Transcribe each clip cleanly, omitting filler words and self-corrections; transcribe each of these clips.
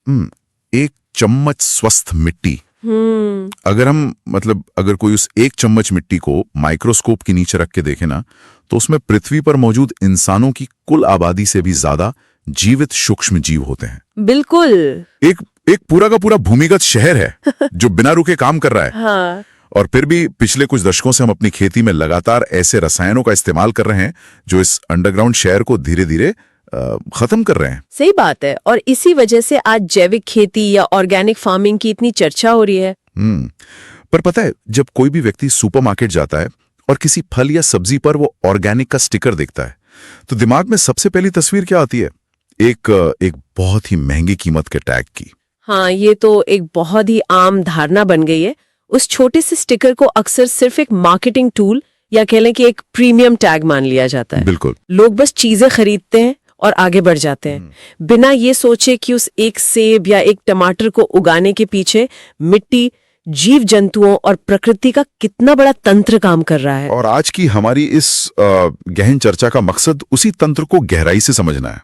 एक चम्मच स्वस्थ मिट्टी। अगर कोई उस एक चम्मच मिट्टी को माइक्रोस्कोप के नीचे रख के देखे ना, तो उसमें पृथ्वी पर मौजूद इंसानों की कुल आबादी से भी ज्यादा जीवित सूक्ष्म जीव होते हैं। बिल्कुल। एक पूरा का पूरा भूमिगत शहर है जो बिना रुके काम कर रहा है। हाँ। और फिर भी पिछले कुछ दशकों से हम अपनी खेती में लगातार ऐसे रसायनों का इस्तेमाल कर रहे हैं जो इस अंडरग्राउंड शहर को धीरे धीरे खत्म कर रहे हैं। सही बात है, और इसी वजह से आज जैविक खेती या ऑर्गेनिक फार्मिंग की इतनी चर्चा हो रही है। पर पता है, जब कोई भी व्यक्ति सुपरमार्केट जाता है और किसी फल या सब्जी पर वो ऑर्गेनिक का स्टिकर देखता है, तो दिमाग में सबसे पहली तस्वीर क्या आती है? एक बहुत ही महंगी कीमत के टैग की। हाँ, ये तो एक बहुत ही आम धारणा बन गई है। उस छोटे से स्टिकर को अक्सर सिर्फ एक मार्केटिंग टूल या कह लें कि एक प्रीमियम टैग मान लिया जाता है। बिल्कुल। लोग बस चीजें खरीदते हैं और आगे बढ़ जाते हैं, बिना ये सोचे कि उस एक सेब या एक टमाटर को उगाने के पीछे मिट्टी, जीव जंतुओं और प्रकृति का कितना बड़ा तंत्र काम कर रहा है। और आज की हमारी इस गहन चर्चा का मकसद उसी तंत्र को गहराई से समझना है।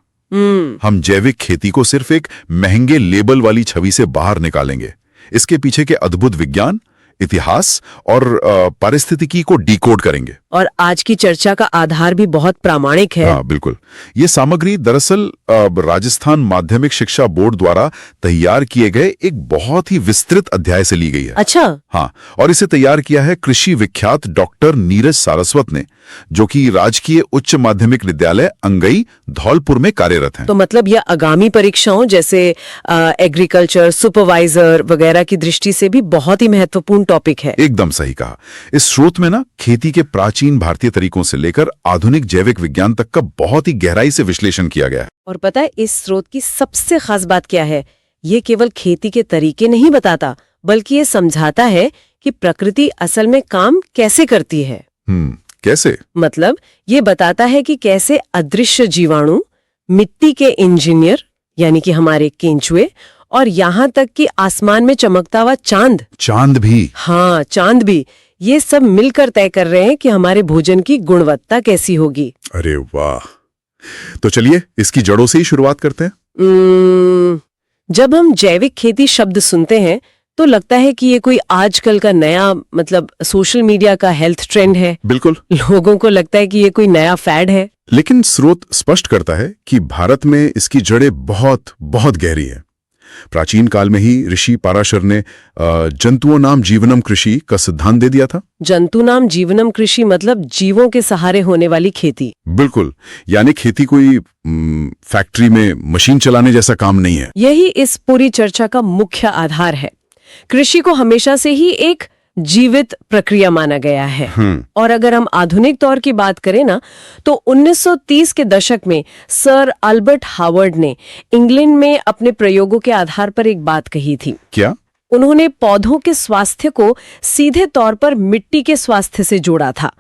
हम जैविक खेती को सिर्फ एक महंगे लेबल वाली छवि से बाहर निकालेंगे, इसके पीछे के अद्भुत विज्ञान, इतिहास और पारिस्थितिकी को डिकोड करेंगे। और आज की चर्चा का आधार भी बहुत प्रामाणिक है। हाँ, बिल्कुल। ये सामग्री दरअसल राजस्थान माध्यमिक शिक्षा बोर्ड द्वारा तैयार किए गए एक बहुत ही विस्तृत अध्याय से ली गई है। अच्छा। हाँ, और इसे तैयार किया है कृषि विख्यात डॉक्टर नीरज सारस्वत ने, जो कि राजकीय उच्च माध्यमिक विद्यालय अंगई, धौलपुर में कार्यरत हैं। तो मतलब यह आगामी परीक्षाओं जैसे एग्रीकल्चर सुपरवाइजर वगैरह की दृष्टि से भी बहुत ही महत्वपूर्ण टॉपिक है। एकदम सही कहा। इस स्रोत में ना खेती के प्राचीन भारतीय तरीकों से लेकर आधुनिक जैविक विज्ञान तक का बहुत ही गहराई से विश्लेषण किया गया है। और पता है इस स्रोत की सबसे खास बात क्या है? ये केवल खेती के तरीके नहीं बताता, बल्कि ये समझाता है कि प्रकृति असल में काम कैसे करती है। कैसे? मतलब ये बताता है कि कैसे अदृश्य जीवाणु, मिट्टी के इंजीनियर यानी कि हमारे केंचुए, और यहाँ तक कि आसमान में चमकता हुआ चांद भी। हाँ, चांद भी, ये सब मिलकर तय कर रहे हैं कि हमारे भोजन की गुणवत्ता कैसी होगी। अरे वाह! तो चलिए इसकी जड़ों से ही शुरुआत करते हैं। जब हम जैविक खेती शब्द सुनते हैं तो लगता है कि ये कोई आजकल का नया सोशल मीडिया का हेल्थ ट्रेंड है। बिल्कुल। लोगों को लगता है कि ये कोई नया फैड है। लेकिन स्रोत स्पष्ट करता है कि भारत में इसकी जड़ें बहुत बहुत गहरी है। प्राचीन काल में ही ऋषि पाराशर ने जंतुओं नाम जीवनम कृषि का सिद्धांत दे दिया था। जंतु नाम जीवनम कृषि मतलब जीवों के सहारे होने वाली खेती। बिल्कुल, यानी खेती कोई फैक्ट्री में मशीन चलाने जैसा काम नहीं है। यही इस पूरी चर्चा का मुख्य आधार है। कृषि को हमेशा से ही एक जीवित प्रक्रिया माना गया है। और अगर हम आधुनिक तौर की बात करें ना, तो 1930 के दशक में सर अल्बर्ट हावर्ड ने इंग्लैंड में अपने प्रयोगों के आधार पर एक बात कही थी। क्या? उन्होंने पौधों के स्वास्थ्य को सीधे तौर पर मिट्टी के स्वास्थ्य से जोड़ा था,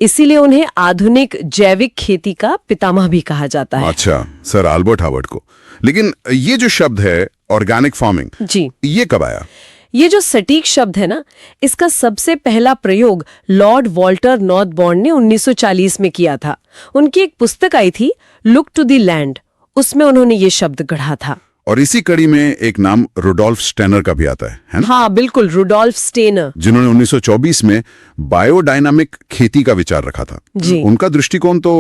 इसीलिए उन्हें आधुनिक जैविक खेती का पितामह भी कहा जाता है। अच्छा, सर अल्बर्ट हावर्ड को। लेकिन ये जो शब्द है ऑर्गेनिक फार्मिंग, जी, ये कब आया? ये जो सटीक शब्द है ना, इसका सबसे पहला प्रयोग लॉर्ड वॉल्टर नॉर्थबॉर्न ने 1940 में किया था। उनकी एक पुस्तक आई थी लुक टू द लैंड, उसमें उन्होंने ये शब्द गढ़ा था। और इसी कड़ी में एक नाम रुडोल्फ स्टेनर का भी आता है ना? हाँ बिल्कुल, रुडोल्फ स्टेनर, जिन्होंने 1924 में बायोडायनामिक खेती का विचार रखा था। जी। उनका दृष्टिकोण तो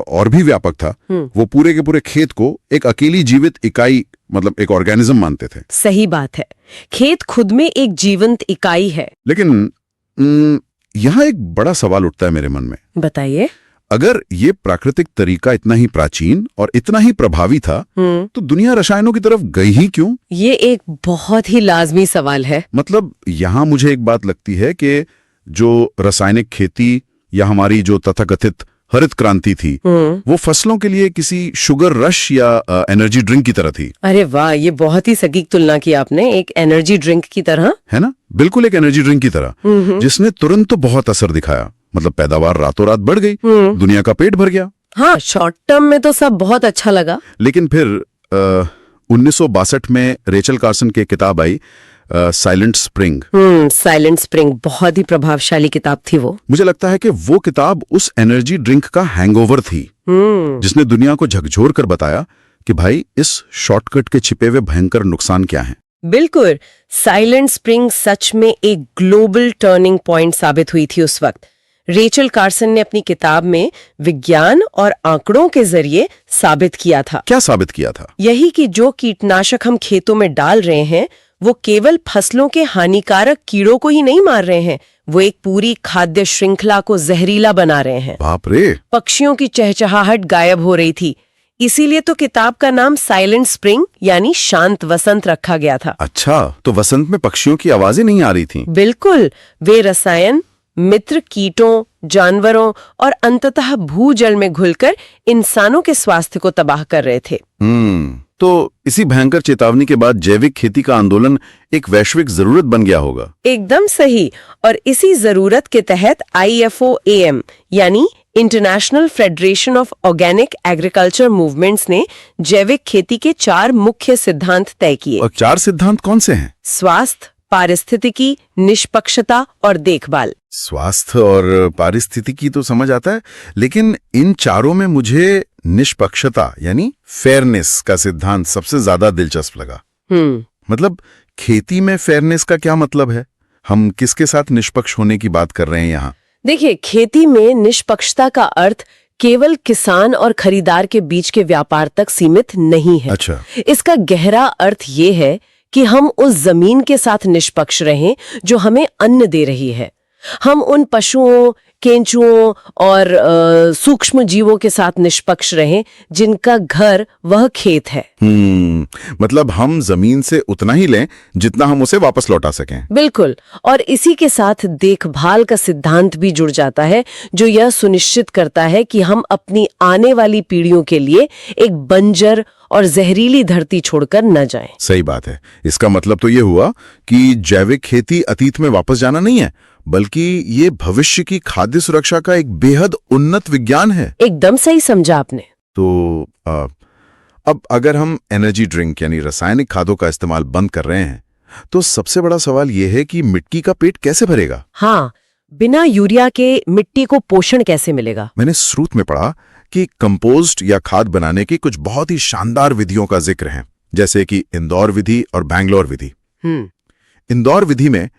और भी व्यापक था। वो पूरे के पूरे खेत को एक अकेली जीवित इकाई, मतलब एक ऑर्गेनिज्म मानते थे। सही बात है, खेत खुद में एक जीवंत इकाई है। लेकिन यहाँ एक बड़ा सवाल उठता है मेरे मन में। बताइए। अगर ये प्राकृतिक तरीका इतना ही प्राचीन और इतना ही प्रभावी था, तो दुनिया रसायनों की तरफ गई ही क्यों? ये एक बहुत ही लाजमी सवाल है। मतलब यहाँ मुझे एक बात लगती है कि जो रासायनिक खेती या हमारी जो तथाकथित हरित क्रांति थी, वो फसलों के लिए किसी शुगर रश या एनर्जी ड्रिंक की तरह थी। अरे वाह, ये बहुत ही सटीक तुलना की आपने, एक एनर्जी ड्रिंक की तरह। है ना? बिल्कुल एक एनर्जी ड्रिंक की तरह, जिसने तुरंत तो बहुत असर दिखाया। मतलब पैदावार रातों रात बढ़ गई, दुनिया का पेट भर गया। हाँ, शॉर्ट टर्म में तो सब बहुत अच्छा लगा। लेकिन फिर 1962 में रेचल कार्सन की किताब आई साइलेंट स्प्रिंग। साइलेंट स्प्रिंग बहुत ही प्रभावशाली किताब थी वो। मुझे लगता है कि वो किताब उस एनर्जी ड्रिंक का हैंगओवर थी, जिसने दुनिया को झकझोर कर बताया कि भाई इस शॉर्टकट के छिपे हुए भयंकर नुकसान क्या हैं। बिल्कुल, साइलेंट स्प्रिंग सच में एक ग्लोबल टर्निंग पॉइंट साबित हुई थी उस वक्त। रेचल कार्सन ने अपनी किताब में विज्ञान और आंकड़ों के जरिए साबित किया था। क्या साबित किया था? यही कि जो कीटनाशक हम खेतों में डाल रहे हैं वो केवल फसलों के हानिकारक कीड़ों को ही नहीं मार रहे हैं, वो एक पूरी खाद्य श्रृंखला को जहरीला बना रहे हैं। बाप रे। पक्षियों की चहचहाहट गायब हो रही थी, इसीलिए तो किताब का नाम साइलेंट स्प्रिंग यानी शांत वसंत रखा गया था। अच्छा, तो वसंत में पक्षियों की आवाजें नहीं आ रही थी? बिल्कुल, वे रसायन मित्र कीटों, जानवरों और अंततः भूजल में घुलकर इंसानों के स्वास्थ्य को तबाह कर रहे थे। तो इसी भयंकर चेतावनी के बाद जैविक खेती का आंदोलन एक वैश्विक जरूरत बन गया होगा। एकदम सही, और इसी जरूरत के तहत IFOAM यानी international federation of organic agriculture movements ने जैविक खेती के 4 मुख्य सिद्धांत तय किए। और 4 सिद्धांत कौन से हैं? स्वास्थ्य, पारिस्थितिकी, निष्पक्षता और देखभाल। स्वास्थ्य और पारिस्थितिकी तो समझ आता है, लेकिन इन चारों में मुझे निष्पक्षता यानी फेयरनेस का सिद्धांत सबसे ज्यादा दिलचस्प लगा। मतलब खेती में फेयरनेस का क्या मतलब है? हम किसके साथ निष्पक्ष होने की बात कर रहे हैं यहाँ? देखिए, खेती में निष्पक्षता का अर्थ केवल किसान और खरीदार के बीच के व्यापार तक सीमित नहीं है। अच्छा। इसका गहरा अर्थ ये है कि हम उस जमीन के साथ निष्पक्ष रहें जो हमें अन्न दे रही है। हम उन पशुओं, केंचुओं और सूक्ष्म जीवों के साथ निष्पक्ष रहें जिनका घर वह खेत है। मतलब हम जमीन से उतना ही लें जितना हम उसे वापस लौटा सकें। बिल्कुल, और इसी के साथ देखभाल का सिद्धांत भी जुड़ जाता है, जो यह सुनिश्चित करता है कि हम अपनी आने वाली पीढ़ियों के लिए एक बंजर और जहरीली धरती छोड़कर न जाएं। सही बात है। इसका मतलब तो ये हुआ कि जैविक खेती अतीत में वापस जाना नहीं है, बल्कि ये भविष्य की खाद्य सुरक्षा का एक बेहद उन्नत विज्ञान है। एकदम सही समझा आपने। तो अब अगर हम एनर्जी ड्रिंक यानी रासायनिक खादों का इस्तेमाल बंद कर रहे हैं, तो सबसे बड़ा सवाल यह है कि मिट्टी का पेट कैसे भरेगा? हाँ, बिना यूरिया के मिट्टी को पोषण कैसे मिलेगा? मैंने स्रोत में पढ़ा कि कंपोस्ट या खाद बनाने की कुछ बहुत ही शानदार विधियों का जिक्र है, जैसे कि इंदौर विधि और बैंगलोर विधि। इंदौर विधि में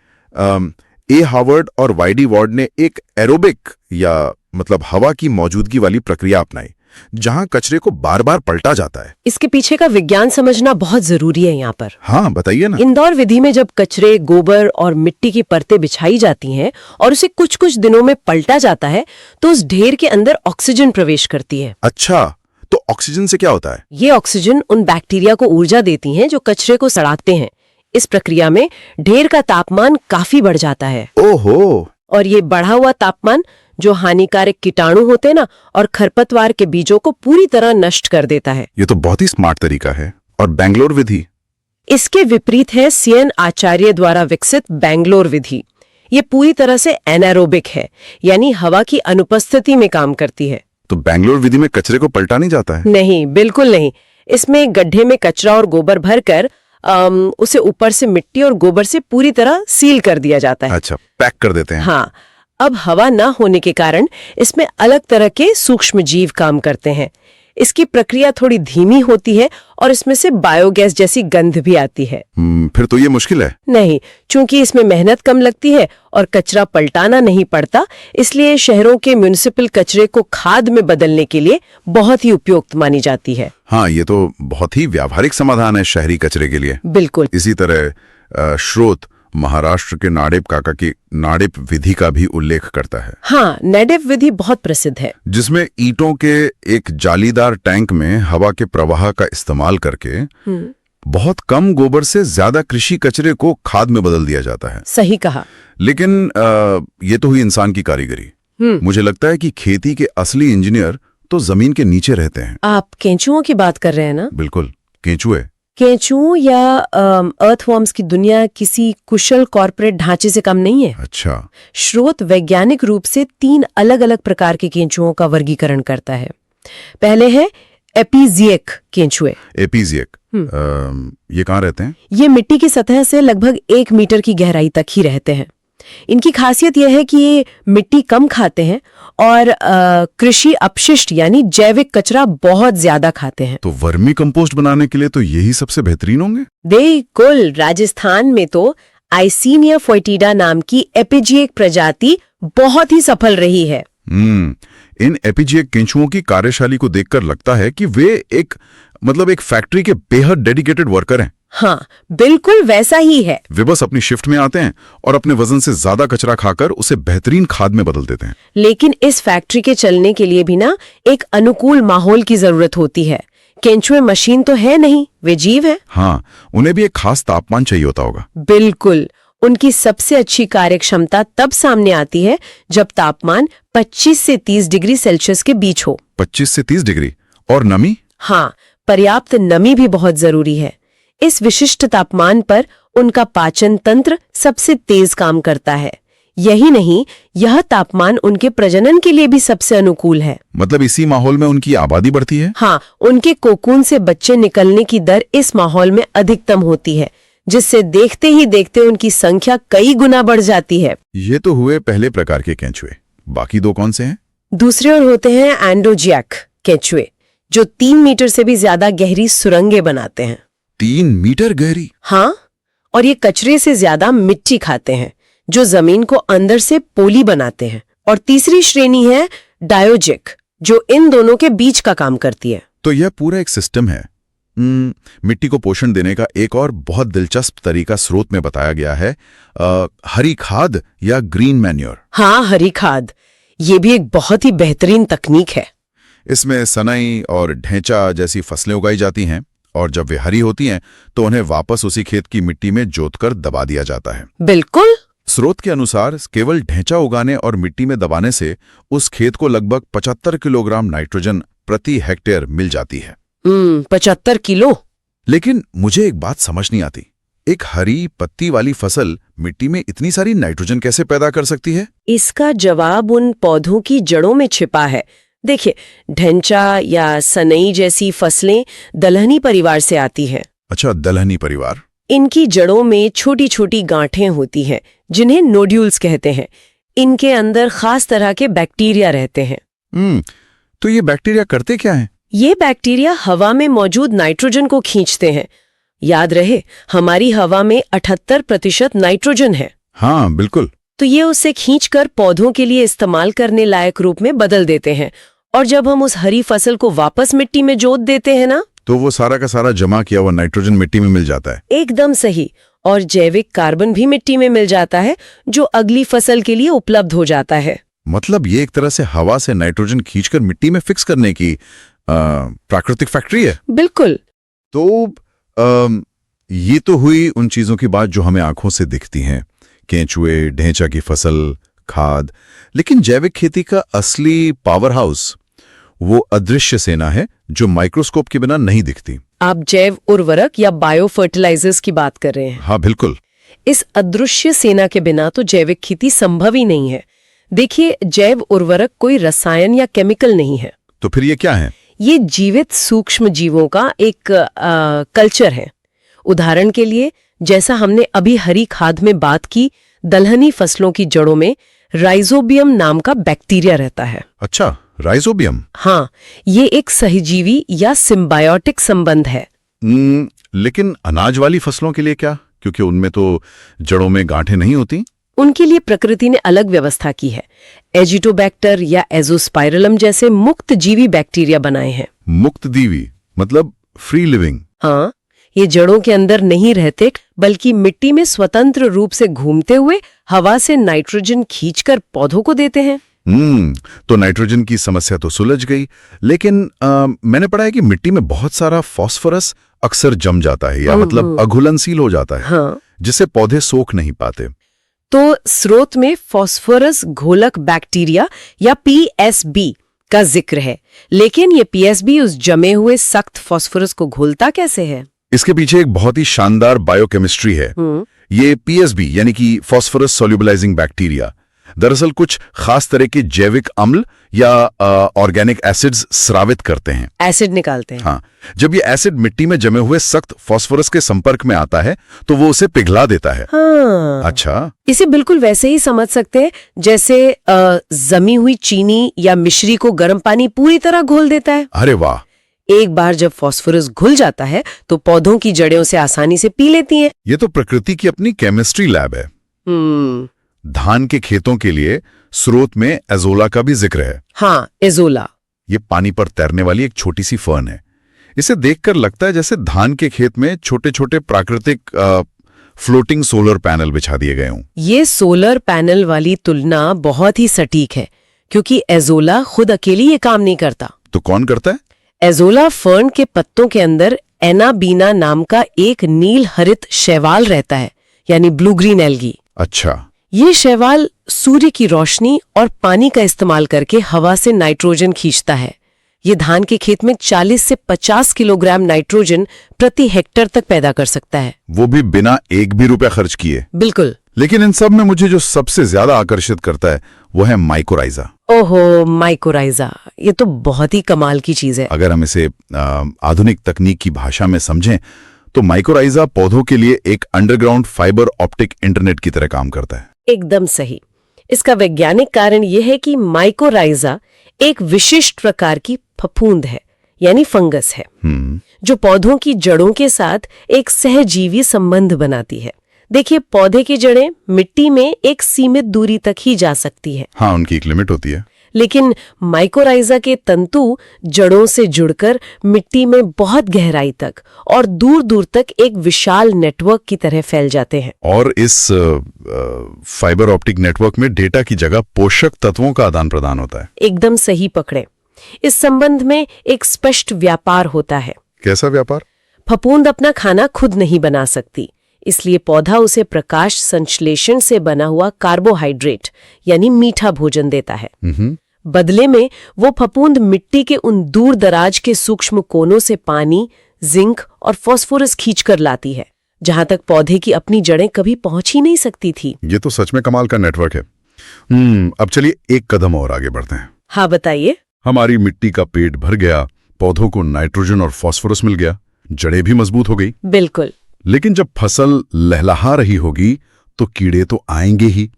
ए हावर्ड और वाइडी वार्ड ने एक एरोबिक या मतलब हवा की मौजूदगी वाली प्रक्रिया अपनाई, जहां कचरे को बार बार पलटा जाता है। इसके पीछे का विज्ञान समझना बहुत जरूरी है यहाँ पर। हाँ, बताइए ना। इंदौर विधि में जब कचरे, गोबर और मिट्टी की परतें बिछाई जाती हैं और उसे कुछ कुछ दिनों में पलटा जाता है, तो उस ढेर के अंदर ऑक्सीजन प्रवेश करती है। अच्छा, तो ऑक्सीजन से क्या होता है? ये ऑक्सीजन उन बैक्टीरिया को ऊर्जा देती हैं जो कचरे को सड़ाते हैं। इस प्रक्रिया में ढेर का तापमान काफी बढ़ जाता है। ओहो। और ये बढ़ा हुआ तापमान जो हानिकारक कीटाणु होते हैं ना और खरपतवार के बीजों को पूरी तरह नष्ट कर देता है। ये तो बहुत ही स्मार्ट तरीका है। और बैंगलोर विधि? इसके विपरीत है CN आचार्य द्वारा विकसित बैंगलोर विधि। ये पूरी तरह से एनारोबिक है, यानी हवा की अनुपस्थिति में काम करती है। तो बैंगलोर विधि में कचरे को पलटा नहीं जाता है? नहीं, बिल्कुल नहीं। इसमें गड्ढे में कचरा और गोबर भरकर उसे ऊपर से मिट्टी और गोबर से पूरी तरह सील कर दिया जाता है। अच्छा, पैक कर देते हैं। हाँ, अब हवा ना होने के कारण इसमें अलग तरह के सूक्ष्म जीव काम करते हैं। इसकी प्रक्रिया थोड़ी धीमी होती है और इसमें से बायोगैस जैसी गंध भी आती है। फिर तो ये मुश्किल है। नहीं, चूंकि इसमें मेहनत कम लगती है और कचरा पलटाना नहीं पड़ता, इसलिए शहरों के म्युनिसिपल कचरे को खाद में बदलने के लिए बहुत ही उपयुक्त मानी जाती है। हाँ, ये तो बहुत ही व्यावहारिक समाधान है शहरी कचरे के लिए। बिल्कुल। इसी तरह स्रोत महाराष्ट्र के नाडेप काका की नाडेप विधि का भी उल्लेख करता है। हाँ, नाडेप विधि बहुत प्रसिद्ध है, जिसमें ईंटों के एक जालीदार टैंक में हवा के प्रवाह का इस्तेमाल करके बहुत कम गोबर से ज्यादा कृषि कचरे को खाद में बदल दिया जाता है। सही कहा। लेकिन ये तो हुई इंसान की कारीगरी। मुझे लगता है कि खेती के असली इंजीनियर तो जमीन के नीचे रहते हैं। आप केंचुओं की बात कर रहे हैं ना? बिल्कुल, केंचुए। केंचुओं या अर्थवॉर्म्स की दुनिया किसी कुशल कॉर्पोरेट ढांचे से कम नहीं है। अच्छा। स्रोत वैज्ञानिक रूप से 3 अलग-अलग प्रकार के केंचुओं का वर्गीकरण करता है। पहले है एपीजिएक केंचुए। एपीजिएक, ये कहाँ रहते हैं? ये मिट्टी की सतह से लगभग 1 मीटर की गहराई तक ही रहते हैं। इनकी खासियत यह है कि ये मिट्टी कम खाते हैं और कृषि अपशिष्ट यानी जैविक कचरा बहुत ज्यादा खाते हैं। तो वर्मी कंपोस्ट बनाने के लिए तो यही सबसे बेहतरीन होंगे। बिल्कुल, राजस्थान में तो आइसीनिया फोइटिडा नाम की एपिजिएक प्रजाति बहुत ही सफल रही है। इन एपिजिएक केंचुओं की कार्यशैली को देखकर लगता है कि वे एक फैक्ट्री के बेहद डेडिकेटेड वर्कर हैं। हाँ, बिल्कुल वैसा ही है। वे बस अपनी शिफ्ट में आते हैं और अपने वजन से ज्यादा कचरा खाकर उसे बेहतरीन खाद में बदल देते हैं। लेकिन इस फैक्ट्री के चलने के लिए भी ना एक अनुकूल माहौल की जरूरत होती है। केंचुए मशीन तो है नहीं, वे जीव है। हाँ, उन्हें भी एक खास तापमान चाहिए होता होगा। बिल्कुल, उनकी सबसे अच्छी कार्यक्षमता तब सामने आती है जब तापमान 25 से 30 डिग्री सेल्सियस के बीच हो। 25 से 30 डिग्री। और नमी? हाँ, पर्याप्त नमी भी बहुत जरूरी है। इस विशिष्ट तापमान पर उनका पाचन तंत्र सबसे तेज काम करता है। यही नहीं, यह तापमान उनके प्रजनन के लिए भी सबसे अनुकूल है। मतलब इसी माहौल में उनकी आबादी बढ़ती है? हाँ, उनके कोकून से बच्चे निकलने की दर इस माहौल में अधिकतम होती है, जिससे देखते ही देखते उनकी संख्या कई गुना बढ़ जाती है। ये तो हुए पहले प्रकार के केंचुए। बाकी दो कौन से हैं? दूसरे और होते हैं एंडोजियाक केंचुए, जो 3 मीटर से भी ज्यादा गहरी सुरंगें बनाते हैं। 3 मीटर गहरी? हाँ, और ये कचरे से ज्यादा मिट्टी खाते हैं, जो जमीन को अंदर से पोली बनाते हैं। और तीसरी श्रेणी है डायोजिक, जो इन दोनों के बीच का काम करती है। तो यह पूरा एक सिस्टम है। मिट्टी को पोषण देने का एक और बहुत दिलचस्प तरीका स्रोत में बताया गया है, हरी खाद या ग्रीन मैन्योर। हाँ, हरी खाद, ये भी एक बहुत ही बेहतरीन तकनीक है। इसमें सनई और ढेंचा जैसी फसलें उगाई जाती हैं और जब वे हरी होती हैं तो उन्हें वापस उसी खेत की मिट्टी में जोतकर दबा दिया जाता है। बिल्कुल। स्रोत के अनुसार केवल ढेंचा उगाने और मिट्टी में दबाने से उस खेत को लगभग 75 किलोग्राम नाइट्रोजन प्रति हेक्टेयर मिल जाती है। 75 किलो? लेकिन मुझे एक बात समझ नहीं आती, एक हरी पत्ती वाली फसल मिट्टी में इतनी सारी नाइट्रोजन कैसे पैदा कर सकती है? इसका जवाब उन पौधों की जड़ों में छिपा है। देखिए, ढेंचा या सनई जैसी फसलें दलहनी परिवार से आती हैं। अच्छा, दलहनी परिवार। इनकी जड़ों में छोटी छोटी गांठें होती हैं, जिन्हें नोड्यूल्स कहते हैं। इनके अंदर खास तरह के बैक्टीरिया रहते हैं। तो ये बैक्टीरिया करते क्या हैं? ये बैक्टीरिया हवा में मौजूद नाइट्रोजन को खींचते हैं। याद रहे, हमारी हवा में 78% नाइट्रोजन है। हाँ, बिल्कुल। तो ये उसे खींचकर पौधों के लिए इस्तेमाल करने लायक रूप में बदल देते हैं। और जब हम उस हरी फसल को वापस मिट्टी में जोत देते हैं ना, तो वो सारा का सारा जमा किया हुआ नाइट्रोजन मिट्टी में मिल जाता है। एकदम सही। और जैविक कार्बन भी मिट्टी में मिल जाता है, जो अगली फसल के लिए उपलब्ध हो जाता है। मतलब ये एक तरह से हवा से नाइट्रोजन खींचकर मिट्टी में फिक्स करने की प्राकृतिक फैक्ट्री है। बिल्कुल। तो ये तो हुई उन चीजों की बात जो हमें आंखों से दिखती हैं, केंचुए, ढेंचा की फसल, खाद। लेकिन जैविक खेती का असली पावर हाउस वो अदृश्य सेना है जो माइक्रोस्कोप के बिना नहीं दिखती। आप जैव उर्वरक या बायो फर्टिलाइजर्स की बात कर रहे हैं। हाँ, बिल्कुल। इस अदृश्य सेना के बिना तो जैविक खेती संभव ही नहीं है। देखिए, जैव उर्वरक कोई रसायन या केमिकल नहीं है। तो फिर ये क्या है? ये जीवित सूक्ष्म जीवों का एक कल्चर है। उदाहरण के लिए, जैसा हमने अभी हरी खाद में बात की, दलहनी फसलों की जड़ों में राइजोबियम नाम का बैक्टीरिया रहता है। अच्छा, राइजोबियम। हाँ, ये एक सहजीवी या सिम्बायोटिक संबंध है। लेकिन अनाज वाली फसलों के लिए क्या? क्योंकि उनमें तो जड़ों में गांठें नहीं होती। उनके लिए प्रकृति ने अलग व्यवस्था की है। एजिटोबैक्टर या एजोस्पाइरलम जैसे मुक्त जीवी बैक्टीरिया बनाए हैं। मुक्त जीवी मतलब फ्री लिविंग। हाँ, ये जड़ों के अंदर नहीं रहते, बल्कि मिट्टी में स्वतंत्र रूप से घूमते हुए हवा से नाइट्रोजन खींचकर पौधों को देते हैं। तो नाइट्रोजन की समस्या तो सुलझ गई। लेकिन मैंने पढ़ा है कि मिट्टी में बहुत सारा फास्फोरस अक्सर जम जाता है, या मतलब अघुलनशील हो जाता है। हाँ, जिससे पौधे सोख नहीं पाते। तो स्रोत में फास्फोरस घोलक बैक्टीरिया या PSB का जिक्र है। लेकिन ये PSB उस जमे हुए सख्त फास्फोरस को घोलता कैसे है? इसके पीछे एक बहुत ही शानदार बायोकेमिस्ट्री है। ये PSB यानी कि फास्फोरस सोल्यूबलाइजिंग बैक्टीरिया दरअसल कुछ खास तरह के जैविक अम्ल या ऑर्गेनिक एसिड्स स्रावित करते हैं। एसिड निकालते हैं। हाँ, जब ये एसिड मिट्टी में जमे हुए सख्त फास्फोरस के संपर्क में आता है तो वो उसे पिघला देता है। हाँ। अच्छा, इसे बिल्कुल वैसे ही समझ सकते हैं जैसे जमी हुई चीनी या मिश्री को गर्म पानी पूरी तरह घोल देता है। अरे वाह। एक बार जब फास्फोरस घुल जाता है तो पौधों की जड़ें उसे आसानी से पी लेती हैं। ये तो प्रकृति की अपनी केमिस्ट्री लैब है। धान के खेतों के लिए स्रोत में एजोला का भी जिक्र है। हाँ, एजोला। ये पानी पर तैरने वाली एक छोटी सी फर्न है। इसे देखकर लगता है जैसे धान के खेत में छोटे छोटे प्राकृतिक फ्लोटिंग सोलर पैनल बिछा दिए गए हों। ये सोलर पैनल वाली तुलना बहुत ही सटीक है, क्योंकि एजोला खुद अकेली ये काम नहीं करता। तो कौन करता है? एजोला फर्न के पत्तों के अंदर एनाबीना नाम का एक नील हरित शैवाल रहता है, यानी ब्लू ग्रीन एल्गी। अच्छा। ये शैवाल सूर्य की रोशनी और पानी का इस्तेमाल करके हवा से नाइट्रोजन खींचता है। ये धान के खेत में 40 से 50 किलोग्राम नाइट्रोजन प्रति हेक्टेयर तक पैदा कर सकता है। वो भी बिना एक भी रुपया खर्च किए। बिल्कुल। लेकिन इन सब में मुझे जो सबसे ज्यादा आकर्षित करता है वो है माइकोराइजा। ओहो, माइकोराइजा, ये तो बहुत ही कमाल की चीज है। अगर हम इसे आधुनिक तकनीक की भाषा में समझें तो माइकोराइजा पौधों के लिए एक अंडरग्राउंड फाइबर ऑप्टिक इंटरनेट की तरह काम करता है। एकदम सही। इसका वैज्ञानिक कारण यह है कि माइकोराइजा एक विशिष्ट प्रकार की फफूंद है, यानी फंगस है, जो पौधों की जड़ों के साथ एक सहजीवी संबंध बनाती है। देखिए, पौधे की जड़ें मिट्टी में एक सीमित दूरी तक ही जा सकती है। हाँ, उनकी एक लिमिट होती है। लेकिन माइकोराइजा के तंतु जड़ों से जुड़कर मिट्टी में बहुत गहराई तक और दूर दूर तक एक विशाल नेटवर्क की तरह फैल जाते हैं। और इस फाइबर ऑप्टिक नेटवर्क में डेटा की जगह पोषक तत्वों का आदान प्रदान होता है। एकदम सही पकड़े। इस संबंध में एक स्पष्ट व्यापार होता है। कैसा व्यापार? फफूंद अपना खाना खुद नहीं बना सकती, इसलिए पौधा उसे प्रकाश संश्लेषण से बना हुआ कार्बोहाइड्रेट यानी मीठा भोजन देता है। बदले में वो फफूंद मिट्टी के उन दूर दराज के सूक्ष्म कोनों से पानी, जिंक और फास्फोरस खींचकर लाती है, जहां तक पौधे की अपनी जड़ें कभी पहुंच ही नहीं सकती थी। ये तो सच में कमाल का नेटवर्क है। अब चलिए एक कदम और आगे बढ़ते हैं। हाँ, बताइए। हमारी मिट्टी का पेट भर गया, पौधों को नाइट्रोजन और फास्फोरस मिल गया, जड़ें भी मजबूत हो गई। बिल्कुल। लेकिन जब फसल लहलहा रही होगी तो कीड़े तो आएंगे ही।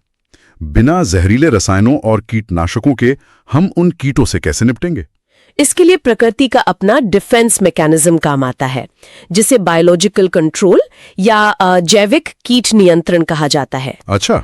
बिना जहरीले रसायनों और कीटनाशकों के हम उन कीटों से कैसे निपटेंगे? इसके लिए प्रकृति का अपना डिफेंस मैकेनिज्म काम आता है, जिसे बायोलॉजिकल कंट्रोल या जैविक कीट नियंत्रण कहा जाता है। अच्छा।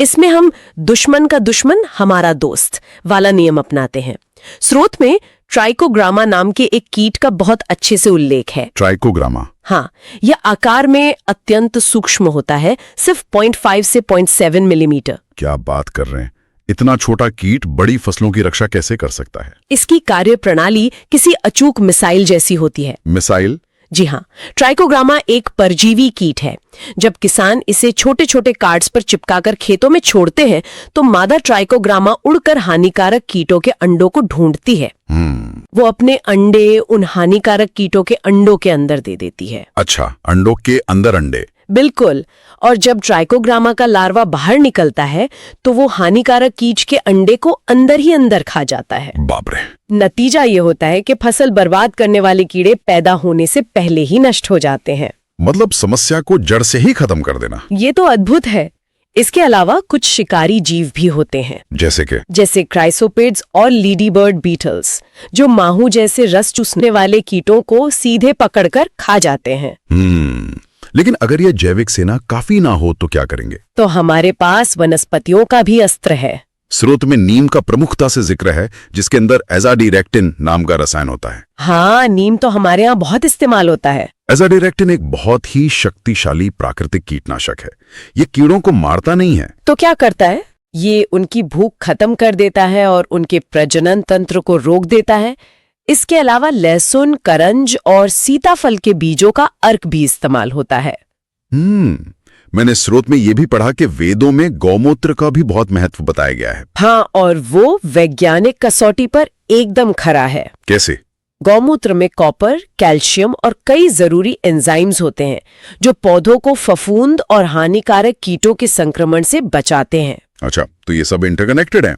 इसमें हम दुश्मन का दुश्मन हमारा दोस्त वाला नियम अपनाते हैं। स्रोत में ट्राइकोग्रामा नाम के एक कीट का बहुत अच्छे से उल्लेख है। ट्राइकोग्रामा? हाँ, यह आकार में अत्यंत सूक्ष्म होता है, सिर्फ 0.5 से 0.7 मिलीमीटर। क्या बात कर रहे हैं? इतना छोटा कीट बड़ी फसलों की रक्षा कैसे कर सकता है? इसकी कार्य प्रणाली किसी अचूक मिसाइल जैसी होती है। मिसाइल? जी हाँ, ट्राइकोग्रामा एक परजीवी कीट है। जब किसान इसे छोटे छोटे कार्ड्स पर चिपकाकर खेतों में छोड़ते हैं तो मादा ट्राइकोग्रामा उड़कर हानिकारक कीटों के अंडों को ढूंढती है। वो अपने अंडे उन हानिकारक कीटों के अंडों के अंदर दे देती है। अच्छा, अंडों के अंदर अंडे? बिल्कुल। और जब ट्राइकोग्रामा का लार्वा बाहर निकलता है तो वो हानिकारक कीट के अंडे को अंदर ही अंदर खा जाता है। बाप रे। नतीजा ये होता है कि फसल बर्बाद करने वाले कीड़े पैदा होने से पहले ही नष्ट हो जाते हैं। मतलब समस्या को जड़ से ही खत्म कर देना। ये तो अद्भुत है। इसके अलावा कुछ शिकारी जीव भी होते हैं, जैसे क्राइसोपेड्स और लीडीबर्ड बीटल्स, जो माहू जैसे रस चूसने वाले कीटों को सीधे पकड़कर खा जाते हैं। लेकिन अगर ये जैविक सेना काफी ना हो तो क्या करेंगे? तो हमारे पास वनस्पतियों का भी अस्त्र है। स्रोत में नीम का प्रमुखता से जिक्र है, जिसके अंदर एजाडिरेक्टिन नाम का रसायन होता है। हाँ, नीम तो हमारे यहाँ बहुत इस्तेमाल होता है। एजाडिरेक्टिन एक बहुत ही शक्तिशाली प्राकृतिक कीटनाशक है। ये कीड़ों को मारता नहीं है। तो क्या करता है? ये उनकी भूख खत्म कर देता है और उनके प्रजनन तंत्र को रोक देता है। इसके अलावा लहसुन, करंज और सीताफल के बीजों का अर्क भी इस्तेमाल होता है। मैंने स्रोत में ये भी पढ़ा कि वेदों में गौमूत्र का भी बहुत महत्व बताया गया है। हाँ, और वो वैज्ञानिक कसौटी पर एकदम खरा है। कैसे? गौमूत्र में कॉपर, कैल्शियम और कई जरूरी एंजाइम्स होते हैं जो पौधों को फफूंद और हानिकारक कीटों के संक्रमण से बचाते हैं। अच्छा, तो ये सब इंटरकनेक्टेड है।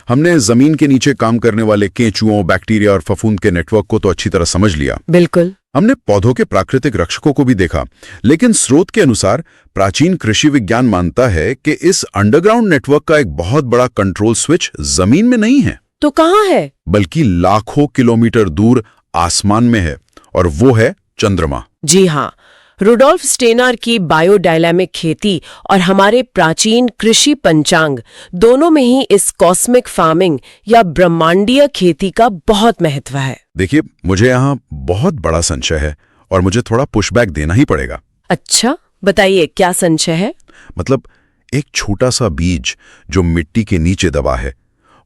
हमने जमीन के नीचे काम करने वाले केंचुओं, बैक्टीरिया और फफूंद के नेटवर्क को तो अच्छी तरह समझ लिया। बिल्कुल। हमने पौधों के प्राकृतिक रक्षकों को भी देखा, लेकिन स्रोत के अनुसार प्राचीन कृषि विज्ञान मानता है कि इस अंडरग्राउंड नेटवर्क का एक बहुत बड़ा कंट्रोल स्विच जमीन में नहीं है, तो कहाँ है? बल्कि लाखों किलोमीटर दूर आसमान में है, और वो है चंद्रमा। जी हाँ, रुडोल्फ स्टेनर की बायोडायनामिक खेती और हमारे प्राचीन कृषि पंचांग दोनों में ही इस कॉस्मिक फार्मिंग या ब्रह्मांडीय खेती का बहुत महत्व है। देखिए, मुझे यहाँ बहुत बड़ा संशय है और मुझे थोड़ा पुशबैक देना ही पड़ेगा। अच्छा, बताइए क्या संशय है? मतलब एक छोटा सा बीज जो मिट्टी के नीचे दबा है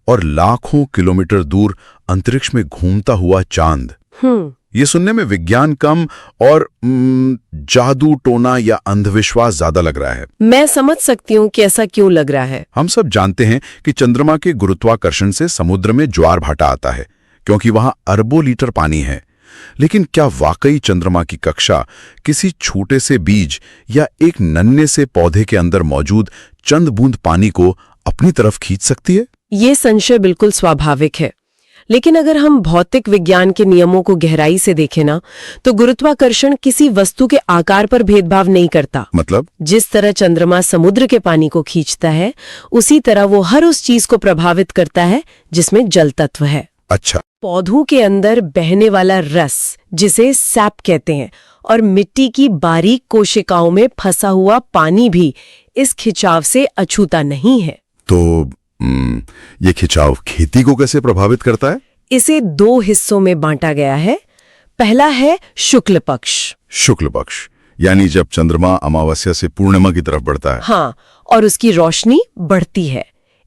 और लाखों किलोमीटर दूर अंतरिक्ष में घूमता हुआ चांद, ये सुनने में विज्ञान कम और जादू टोना या अंधविश्वास ज्यादा लग रहा है। मैं समझ सकती हूँ कि ऐसा क्यों लग रहा है। हम सब जानते हैं कि चंद्रमा के गुरुत्वाकर्षण से समुद्र में ज्वार भाटा आता है, क्योंकि वहां अरबों लीटर पानी है। लेकिन क्या वाकई चंद्रमा की कक्षा किसी छोटे से बीज या एक नन्हे से पौधे के अंदर मौजूद चंद बूंद पानी को अपनी तरफ खींच सकती है? ये संशय बिल्कुल स्वाभाविक है, लेकिन अगर हम भौतिक विज्ञान के नियमों को गहराई से देखें ना, तो गुरुत्वाकर्षण किसी वस्तु के आकार पर भेदभाव नहीं करता। मतलब जिस तरह चंद्रमा समुद्र के पानी को खींचता है, उसी तरह वो हर उस चीज को प्रभावित करता है जिसमें जल तत्व है। अच्छा, पौधों के अंदर बहने वाला रस, जिसे सैप कहते हैं, और मिट्टी की बारीक कोशिकाओं में फंसा हुआ पानी भी इस खिंचाव से अछूता नहीं है। तो ये खिंचाव खेती को कैसे प्रभावित करता है? इसे दो हिस्सों में बांटा गया है। पहला है शुक्ल पक्ष। शुक्ल पक्ष यानी जब चंद्रमा अमावस्या से पूर्णिमा की तरफ बढ़ता है। हाँ, और उसकी रोशनी बढ़ती है।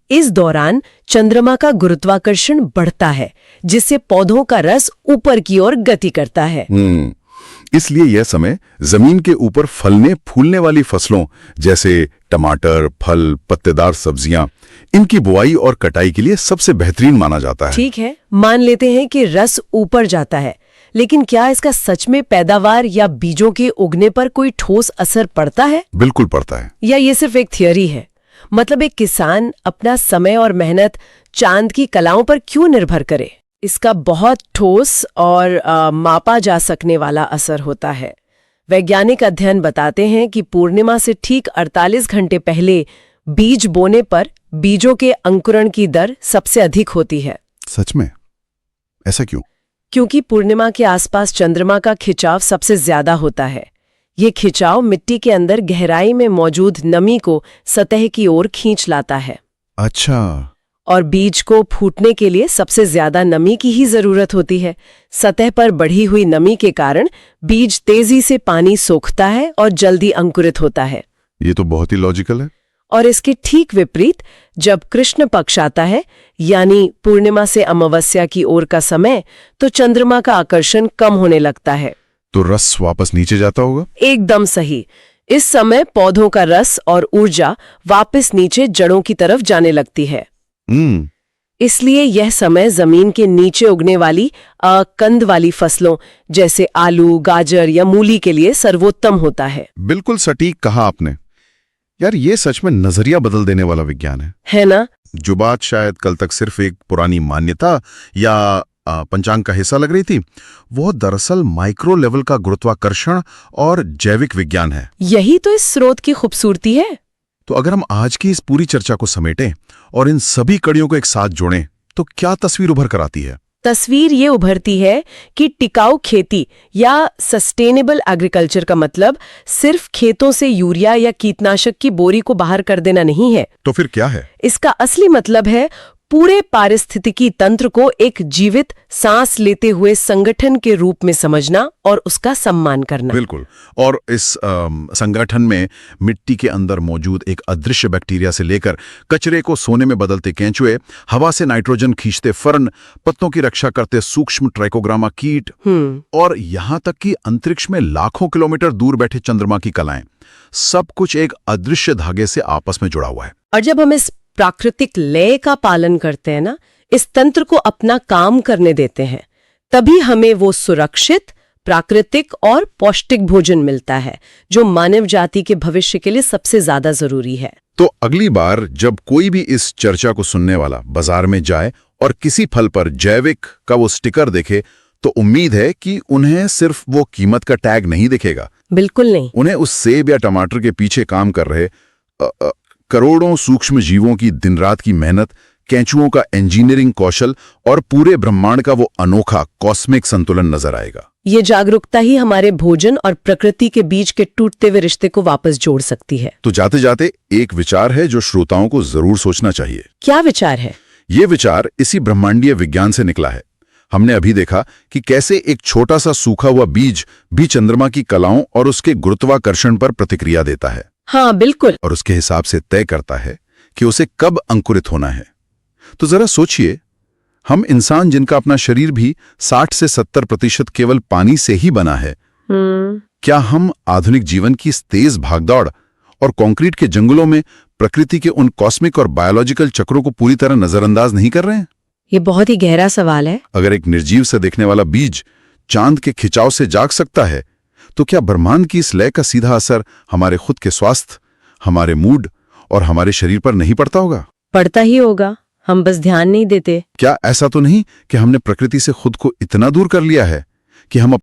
इस दौरान चंद्रमा का गुरुत्वाकर्षण बढ़ता है, जिससे पौधों का रस ऊपर की ओर गति करता है। इसलिए यह समय जमीन के ऊपर फलने फूलने वाली फसलों जैसे टमाटर, फल, पत्तेदार सब्जियां, इनकी बुआई और कटाई के लिए सबसे बेहतरीन माना जाता है। ठीक है, मान लेते हैं कि रस ऊपर जाता है, लेकिन क्या इसका सच में पैदावार या बीजों के उगने पर कोई ठोस असर पड़ता है? बिल्कुल पड़ता है। या ये सिर्फ एक थियरी है? मतलब एक किसान अपना समय और मेहनत चांद की कलाओं पर क्यों निर्भर करे? इसका बहुत ठोस और मापा जा सकने वाला असर होता है। वैज्ञानिक अध्ययन बताते हैं कि पूर्णिमा से ठीक 48 घंटे पहले बीज बोने पर बीजों के अंकुरण की दर सबसे अधिक होती है। सच में? ऐसा क्यों? क्योंकि पूर्णिमा के आसपास चंद्रमा का खिंचाव सबसे ज्यादा होता है। ये खिंचाव मिट्टी के अंदर गहराई में मौजूद नमी को सतह की ओर खींच लाता है। अच्छा। और बीज को फूटने के लिए सबसे ज्यादा नमी की ही जरूरत होती है। सतह पर बढ़ी हुई नमी के कारण बीज तेजी से पानी सोखता है और जल्दी अंकुरित होता है। ये तो बहुत ही लॉजिकल है। और इसके ठीक विपरीत जब कृष्ण पक्ष आता है, यानी पूर्णिमा से अमावस्या की ओर का समय, तो चंद्रमा का आकर्षण कम होने लगता है। तो रस वापस नीचे जाता होगा? एकदम सही। इस समय पौधों का रस और ऊर्जा वापस नीचे जड़ों की तरफ जाने लगती है। इसलिए यह समय जमीन के नीचे उगने वाली कंद वाली फसलों जैसे आलू, गाजर या मूली के लिए सर्वोत्तम होता है। बिल्कुल सटीक कहा आपने। यार, ये सच में नजरिया बदल देने वाला विज्ञान है ना? जो बात शायद कल तक सिर्फ एक पुरानी मान्यता या पंचांग का हिस्सा लग रही थी, वो दरअसल माइक्रो लेवल का गुरुत्वाकर्षण और जैविक विज्ञान है। यही तो इस स्रोत की खूबसूरती है। तो अगर हम आज की इस पूरी चर्चा को समेटें और इन सभी कड़ियों को एक साथ जोड़ें, तो क्या तस्वीर उभर कर आती है? तस्वीर ये उभरती है कि टिकाऊ खेती या सस्टेनेबल एग्रीकल्चर का मतलब सिर्फ खेतों से यूरिया या कीटनाशक की बोरी को बाहर कर देना नहीं है। तो फिर क्या है? इसका असली मतलब है पूरे पारिस्थितिकी तंत्र को एक जीवित सांस लेते हुए संगठन के रूप में समझना और उसका सम्मान करना। बिल्कुल। और इस संगठन में मिट्टी के अंदर मौजूद एक अदृश्य बैक्टीरिया से लेकर कचरे को सोने में बदलते केंचुए, हवा से नाइट्रोजन खींचते फर्न, पत्तों की रक्षा करते सूक्ष्म ट्राइकोग्रामा कीट, और यहां तक कि अंतरिक्ष में लाखों किलोमीटर दूर बैठे चंद्रमा की कलाएं, सब कुछ एक अदृश्य धागे से आपस में जुड़ा हुआ है। और जब हम इस प्राकृतिक लय का पालन करते हैं ना, इस तंत्र को अपना काम करने देते हैं, तभी हमें वो सुरक्षित, प्राकृतिक और पौष्टिक भोजन मिलता है, जो मानव जाति के भविष्य के लिए सबसे ज्यादा जरूरी है। तो अगली बार जब कोई भी इस चर्चा को सुनने वाला बाजार में जाए और किसी फल पर जैविक का वो स्टिकर देखे, तो उम्मीद है कि उन्हें सिर्फ वो कीमत का टैग नहीं दिखेगा। बिल्कुल नहीं। उन्हें उस सेब या टमाटर के पीछे काम कर रहे करोड़ों सूक्ष्म जीवों की दिन रात की मेहनत, कैंचुओं का इंजीनियरिंग कौशल और पूरे ब्रह्मांड का वो अनोखा कॉस्मिक संतुलन नजर आएगा। ये जागरूकता ही हमारे भोजन और प्रकृति के बीच के टूटते हुए रिश्ते को वापस जोड़ सकती है। तो जाते जाते एक विचार है जो श्रोताओं को जरूर सोचना चाहिए। क्या विचार है? ये विचार इसी ब्रह्मांडीय विज्ञान से निकला है। हमने अभी देखा कि कैसे एक छोटा सा सूखा हुआ बीज भी चंद्रमा की कलाओं और उसके गुरुत्वाकर्षण पर प्रतिक्रिया देता है। हाँ बिल्कुल। और उसके हिसाब से तय करता है कि उसे कब अंकुरित होना है। तो जरा सोचिए, हम इंसान जिनका अपना शरीर भी 60 से 70% केवल पानी से ही बना है, क्या हम आधुनिक जीवन की इस तेज भागदौड़ और कंक्रीट के जंगलों में प्रकृति के उन कॉस्मिक और बायोलॉजिकल चक्रों को पूरी तरह नजरअंदाज नहीं कर रहे हैं? ये बहुत ही गहरा सवाल है। अगर एक निर्जीव से दिखने वाला बीज चांद के खिंचाव से जाग सकता है, तो क्या ब्रह्मांड की इस लय का सीधा असर हमारे खुद के स्वास्थ्य, हमारे मूड और हमारे शरीर पर नहीं पड़ता होगा? पड़ता ही होगा, हम बस ध्यान नहीं देते। क्या ऐसा तो नहीं कि हमने प्रकृति से खुद को इतना दूर कर लिया है कि हम